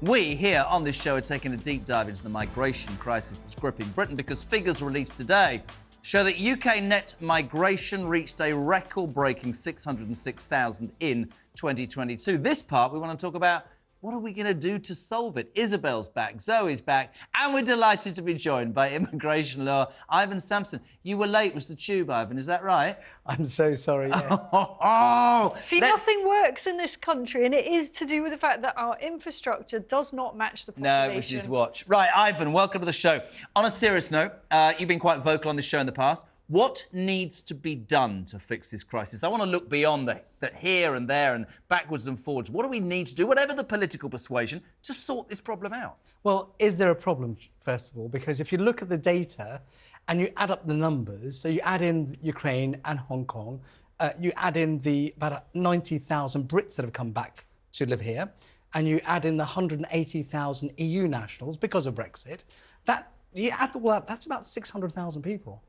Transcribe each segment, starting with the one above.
We here on this show are taking a deep dive into the migration crisis that's gripping Britain because figures released today show that UK net migration reached a record-breaking 606,000 in 2022. This part we want to talk about what are we going to do to solve it. Isabel's back, Zoe's back, and we're delighted to be joined by immigration lawyer Ivon Sampson. You were late, was the tube, Ivon, is that right? I'm so sorry, yeah. Nothing works in this country, and it is to do with the fact that our infrastructure does not match the population. No, which is watch. Right, Ivon, welcome to the show. On a serious note, you've been quite vocal on this show in the past. What needs to be done to fix this crisis? I want to look beyond the here and there and backwards and forwards. What do we need to do, whatever the political persuasion, to sort this problem out? Well, is there a problem, first of all? Because if you look at the data and you add up the numbers, so you add in Ukraine and Hong Kong, you add in the about 90,000 Brits that have come back to live here, and you add in the 180,000 EU nationals because of Brexit, you add all that, that's about 600,000 people.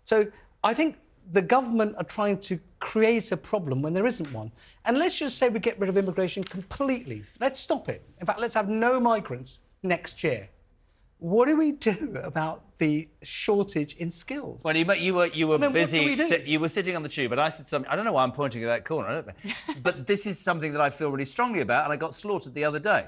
So I think the government are trying to create a problem when there isn't one. And let's just say we get rid of immigration completely. Let's stop it. In fact, let's have no migrants next year. What do we do about the shortage in skills? Well, you were busy. You were sitting on the tube, and I said something. I don't know why I'm pointing at that corner, but this is something that I feel really strongly about, and I got slaughtered the other day.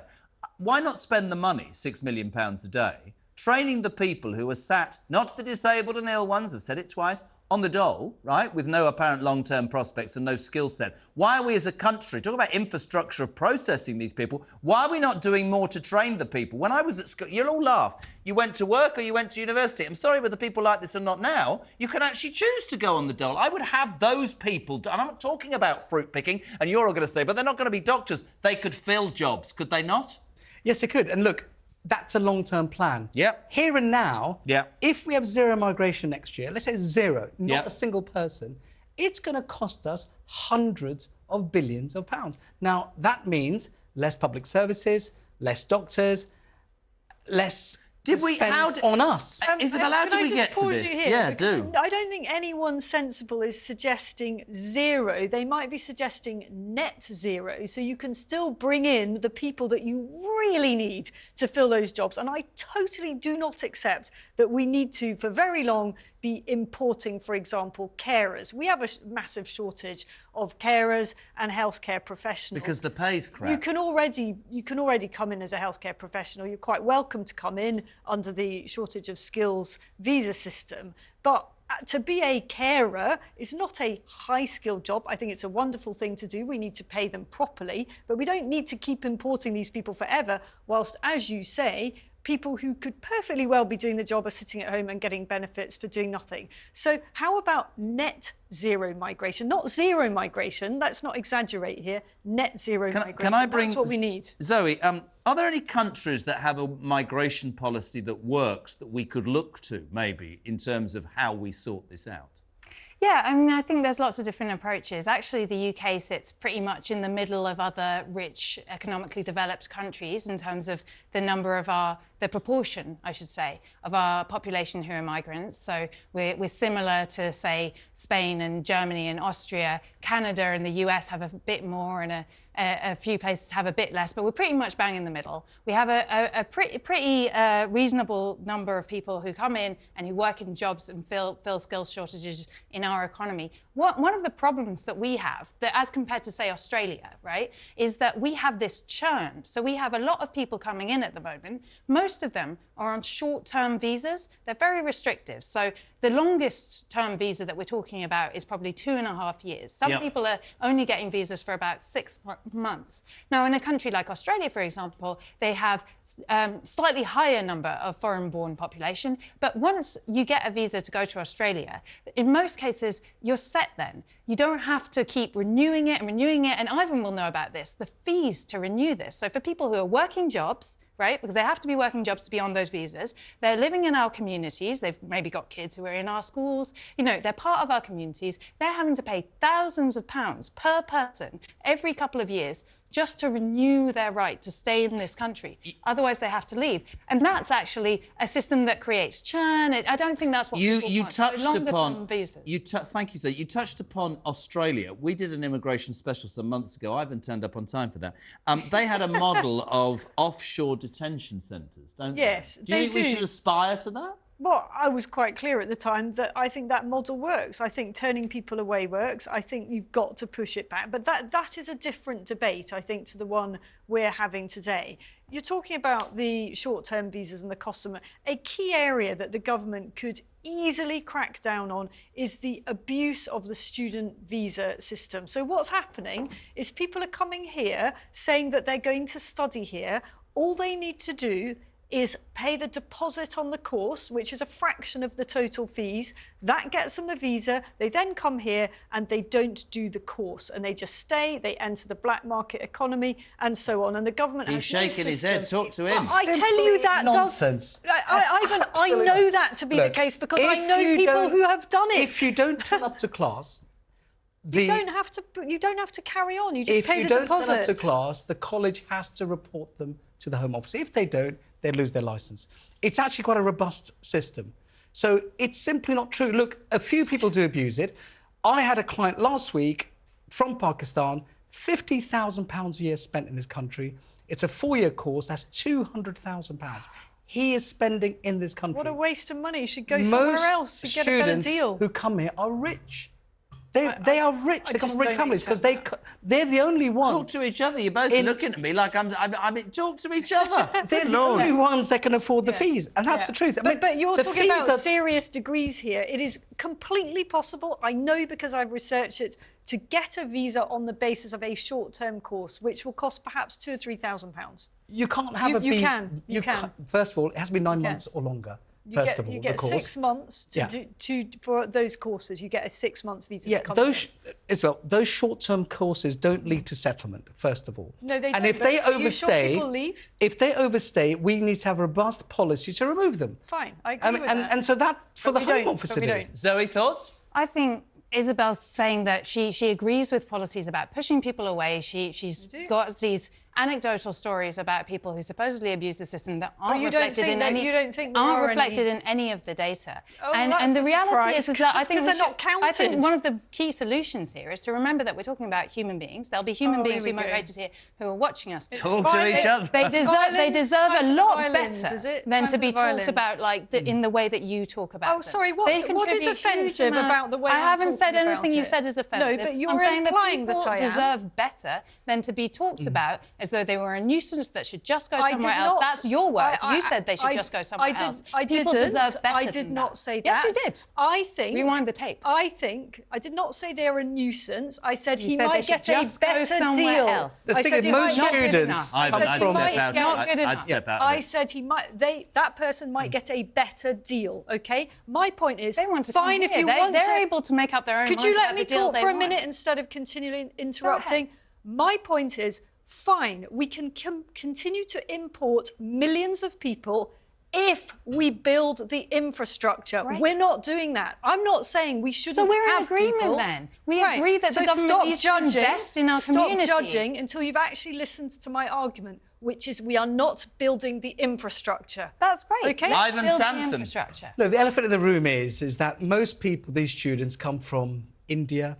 Why not spend the money, £6 million a day, training the people who are sat, not the disabled and ill ones, I've said it twice, on the dole, right, with no apparent long-term prospects and no skill set. Why are we as a country, talk about infrastructure of processing these people, why are we not doing more to train the people? When I was at school, you'll all laugh, you went to work or you went to university. I'm sorry, but the people like this are not now. You can actually choose to go on the dole. I would have those people, and I'm not talking about fruit picking, and you're all going to say, but they're not going to be doctors. They could fill jobs, could they not? Yes, they could. And look, that's a long-term plan. Yep. Here and now, if we have zero migration next year, let's say zero, not a single person, it's going to cost us hundreds of billions of pounds. Now, that means less public services, less doctors, less on us. Isabel, how did we get to this? Yeah, do. I don't think anyone sensible is suggesting zero. They might be suggesting net zero, so you can still bring in the people that you really need to fill those jobs. And I totally do not accept that we need to, for very long, be importing, for example, carers. We have a massive shortage of carers and healthcare professionals. Because the pay's crap. You can already come in as a healthcare professional. You're quite welcome to come in under the shortage of skills visa system. But to be a carer is not a high-skilled job. I think it's a wonderful thing to do. We need to pay them properly, but we don't need to keep importing these people forever, whilst, as you say, people who could perfectly well be doing the job are sitting at home and getting benefits for doing nothing. So how about net zero migration? Not zero migration, let's not exaggerate here. Net zero migration, can I bring, that's what we need. Zoe, are there any countries that have a migration policy that works that we could look to, maybe, in terms of how we sort this out? Yeah, I mean, I think there's lots of different approaches. Actually, the UK sits pretty much in the middle of other rich, economically developed countries in terms of the number of the proportion, I should say, of our population who are migrants. So we're similar to, say, Spain and Germany and Austria. Canada and the US have a bit more, and a few places have a bit less, but we're pretty much bang in the middle. We have a pretty reasonable number of people who come in and who work in jobs and fill skills shortages in our economy. One of the problems that we have, that as compared to, say, Australia, right, is that we have this churn. So we have a lot of people coming in at the moment. Most of them are on short-term visas. They're very restrictive. So the longest term visa that we're talking about is probably 2.5 years. Some people are only getting visas for about 6 months. Now, in a country like Australia, for example, they have slightly higher number of foreign-born population. But once you get a visa to go to Australia, in most cases, you're set then. You don't have to keep renewing it, and Ivon will know about this, the fees to renew this. So for people who are working jobs, right, because they have to be working jobs to be on those visas, they're living in our communities, they've maybe got kids who are in our schools, you know, they're part of our communities, they're having to pay thousands of pounds per person every couple of years just to renew their right to stay in this country. Otherwise, they have to leave. And that's actually a system that creates churn. I don't think that's what people want. Touched upon visas. Thank you, sir. You touched upon Australia. We did an immigration special some months ago. I haven't turned up on time for that. They had a model of offshore detention centres, don't they? Yes, Do you think we should aspire to that? Well, I was quite clear at the time that I think that model works. I think turning people away works. I think you've got to push it back. But that is a different debate, I think, to the one we're having today. You're talking about the short-term visas and the cost of them. A key area that the government could easily crack down on is the abuse of the student visa system. So what's happening is people are coming here saying that they're going to study here. All they need to do is pay the deposit on the course, which is a fraction of the total fees. That gets them the visa. They then come here and they don't do the course, and they just stay. They enter the black market economy and so on. And the government has no shaking his head. Talk to him. I tell you that nonsense. Ivan, I know that to be the case because I know people who have done it. If you don't turn up to class, you don't have to carry on. You just pay the deposit. If you don't turn up to class, the college has to report them to the Home Office. If they don't, they lose their licence. It's actually quite a robust system. So it's simply not true. Look, a few people do abuse it. I had a client last week from Pakistan, £50,000 a year spent in this country. It's a 4-year course. That's £200,000. He is spending in this country. What a waste of money. You should go somewhere else to get a better deal. Most students who come here are rich. They are rich. They come from rich families because they're the only ones. Talk to each other. You're both looking at me like I'm talk to each other. They're the only ones that can afford the fees, and that's the truth. But you're talking about serious degrees here. It is completely possible, I know because I've researched it, to get a visa on the basis of a short-term course, which will cost perhaps £2,000 or £3,000. You can't have a visa. You can. First of all, it has to be 9 months or longer. You get 6 months for those courses. You get a 6-month visa to come Isabel, those short-term courses don't lead to settlement, first of all. No, they don't. And if they overstay, people leave? If they overstay, we need to have a robust policy to remove them. Fine, I agree with that. And so that for the Home Office to do. Zoe, thoughts? I think Isabel's saying that she agrees with policies about pushing people away. She's got these anecdotal stories about people who supposedly abuse the system that aren't reflected in any of the data. Oh, and the reality is that I think they're not counted. I think one of the key solutions here is to remember that we're talking about human beings. There'll be human beings who migrated here who are watching us. Talk to each other. They deserve a lot better than to be talked about in the way that you talk about them. Oh, sorry, what is offensive about the way I haven't said anything you said is offensive. No, but you're I'm saying implying that people deserve better than to be talked about as though they were a nuisance that should just go somewhere else. That's your words. You said they should just go somewhere else. People deserve better. I did not say that. Yes, you did. I think... Rewind the tape. I did not say they're a nuisance. I said he might get a better deal. The thing is, most students... I'd step out. I said that person might get a better deal, OK? My point is, they want to fine if you want to... They're able to make up their own mind. Could you let me talk for a minute instead of continually interrupting? My point is, fine, we can continue to import millions of people if we build the infrastructure. Right. We're not doing that. I'm not saying we shouldn't have people. So we're in agreement then. We agree that the government needs to invest in our communities. Stop judging until you've actually listened to my argument, which is we are not building the infrastructure. That's great. Okay? Ivon Sampson. Look, the elephant in the room is that most people, these students, come from India,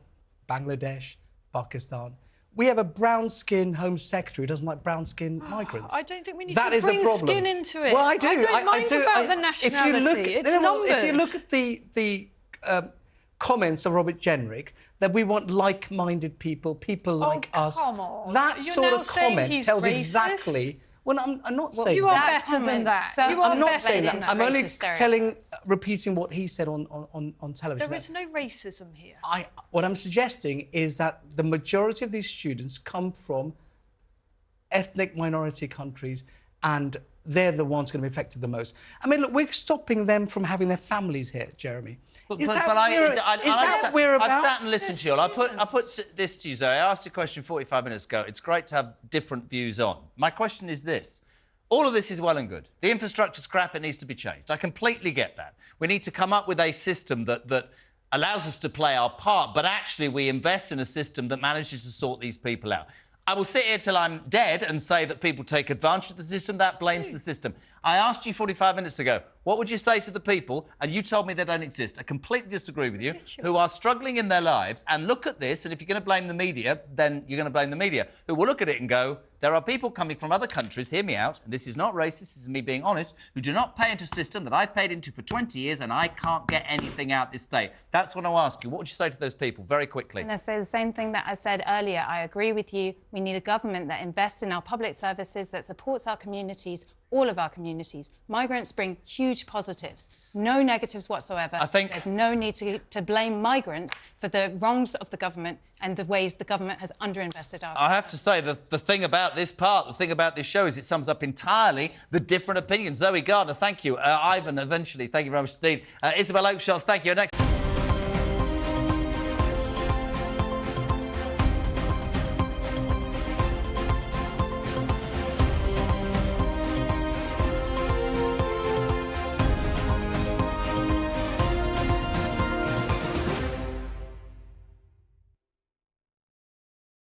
Bangladesh, Pakistan. We have a brown-skinned Home Secretary who doesn't like brown-skinned migrants. I don't think we need to bring skin into it. Well, I do. I don't mind about the nationality. It's numbers. If you look at the comments of Robert Jenrick, that we want like-minded people like us. Come on. That sort of comment tells exactly... Well, I'm not saying you are better than that. I'm not saying that. I'm only repeating what he said on television. There is no racism here. What I'm suggesting is that the majority of these students come from ethnic minority countries, and they're the ones going to be affected the most. I mean, look, we're stopping them from having their families here, Jeremy. I've sat and listened to you all. I put this to you, Zoe. I asked a question 45 minutes ago. It's great to have different views on. My question is this. All of this is well and good. The infrastructure's crap. It needs to be changed. I completely get that. We need to come up with a system that allows us to play our part, but actually we invest in a system that manages to sort these people out. I will sit here till I'm dead and say that people take advantage of the system. That blames the system. I asked you 45 minutes ago, what would you say to the people, and you told me they don't exist. I completely disagree with you, who are struggling in their lives, and look at this, and if you're going to blame the media, then you're going to blame the media, who will look at it and go, there are people coming from other countries, hear me out, and this is not racist, this is me being honest, who do not pay into a system that I've paid into for 20 years and I can't get anything out this state. That's what I'll ask you. What would you say to those people, very quickly? And I say the same thing that I said earlier. I agree with you. We need a government that invests in our public services, that supports our communities, all of our communities. Migrants bring huge positives, no negatives whatsoever. I think there's no need to blame migrants for the wrongs of the government and the ways the government has underinvested our... I have to say, the thing about this part, the thing about this show is it sums up entirely the different opinions. Zoe Gardner, thank you. Ivon, eventually, thank you very much indeed. Isabel Oakeshott, thank you. Next...